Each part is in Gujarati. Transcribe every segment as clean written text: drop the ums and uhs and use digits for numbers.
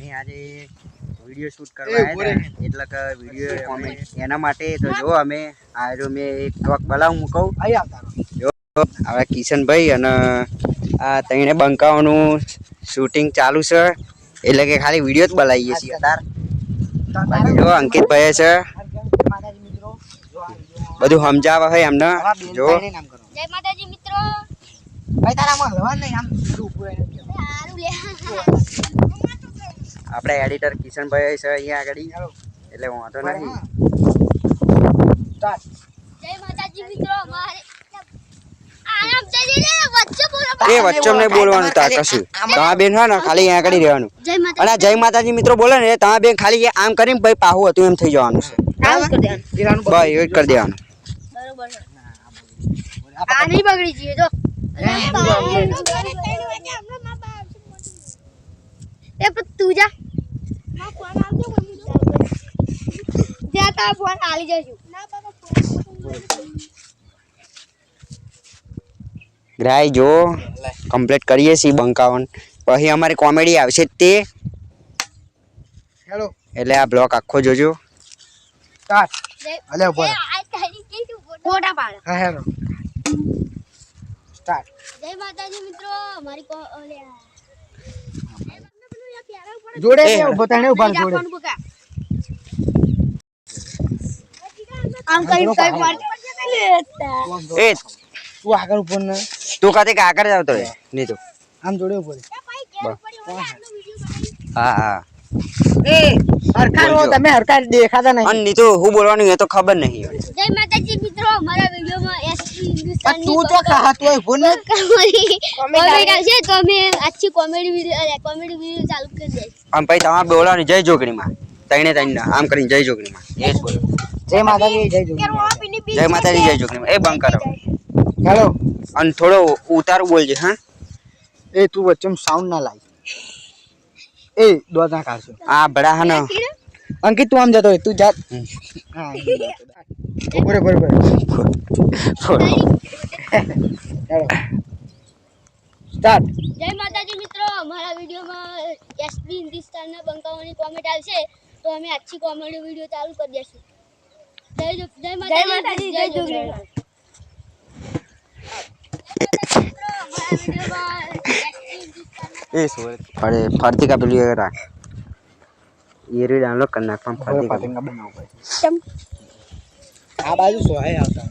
અમે આજે વિડિયો શૂટ કરવા આવ્યા હતા એટલે કે વિડિયો કોમેન્ટ એના માટે તો જો અમે આજો મે એક ટોક બોલાવું કહું આઈ આવતા જો હવે કિશનભાઈ અને આ તઈને બંકાઓનું શૂટિંગ ચાલુ છે એટલે કે ખાલી વિડિયો જ બનાવીએ છીએ તાર જો અંકિતભાઈ છે બધું સમજાવે છે એમને જો જય માતાજી મિત્રો ભાઈ તારામાં હલવાન નહીં આમ ઉપર સારું લે આપણે એડિટર કિશનભાઈ છે અહીંયા આગળ એટલે વાંધો નહીં સ્ટાર્ટ જય માતાજી મિત્રો મારે આરામ થઈ લે વચ્ચે બોલો એ વચ્ચે ને બોલવાનું તાર કશું તમા બેન હોય ને ખાલી અહીંયા આગળ રહેવાનું જય માતાજી અને જય માતાજી મિત્રો બોલે ને તમા બેન ખાલી આમ કરીને ભાઈ પાહું હતું એમ થઈ જવાનું છે ભાઈ એવું જ કરી દેવાનું બરોબર આ નહીં બગડી જઈએ જો એ તું જા માં ફોન આવજો જા તા ફોન આલી જશું ના બાબા ગ્રાય જો કમ્પ્લીટ કરીએ છીએ 52 પછી અમારી કોમેડી આવશે તે હેલો એટલે આ બ્લોક આખો જોજો સ્ટાર્ટ અલે ઉપર આ તારી કીધું ફોટા પાડ હા હેલો સ્ટાર્ટ જય માતાજી મિત્રો અમારી જોડે કે બતાણે ઉપર જોડે આમ કઈ કઈ પાડ એ તું આગળ ઉપર ને તું કાતે કે આગળ જાવ તો નહીં તો આમ જોડે ઉપર હા હા એ હરકાર હો તમે હરકાર દેખાતા નહીં અને નહીં તો હું બોલવાનું એ તો ખબર નહીં જય માતાજી મિત્રો અમારા વિડિયોમાં એસપી હિન્દુસ્તાની તું તો કહા તો ફોન કોમેડી આવશે તો અમે આછી કોમેડી વિડિયો ચાલુ કરી દઈશું આમ પછી તમારે બોલવાનું જય જોગણીમાં તઈને તઈને આમ કરીને જય જોગણીમાં એ જ બોલો જય માતાજી જય જોગી જય માતાજી જય જોગણીમાં એ બંધ કરો હેલો અને થોડો ઉતારું બોલજે હા એ તું વચ્ચે સાઉન્ડ ના લાય એ દોડા કાઢજો આ બડા હન અંકિત તું આમ જતો તું જા હા ઉપર બરોબર હેલો સ્ટાર્ટ જય માતાજી મિત્રો અમારા વિડિયોમાં એસપી હિન્દુસ્તાનના બંકાઓની કોમેન્ટ આવશે તો અમે આછી કોમેડી વિડિયો ચાલુ કરી દઈશું જય માતાજી જય જોગણી એ સોરે અરે ફરતી કા પેલી રાખ એ રી ડાઉનલોડ કરી નાખ પણ ફરતી કા બનાવ ભાઈ આ બાજુ સોહાય આવતા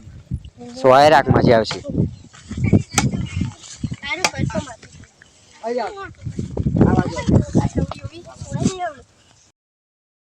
સોય રાખ માં આવશે સારું પરસો માં આઈ જાવ આ બાજુ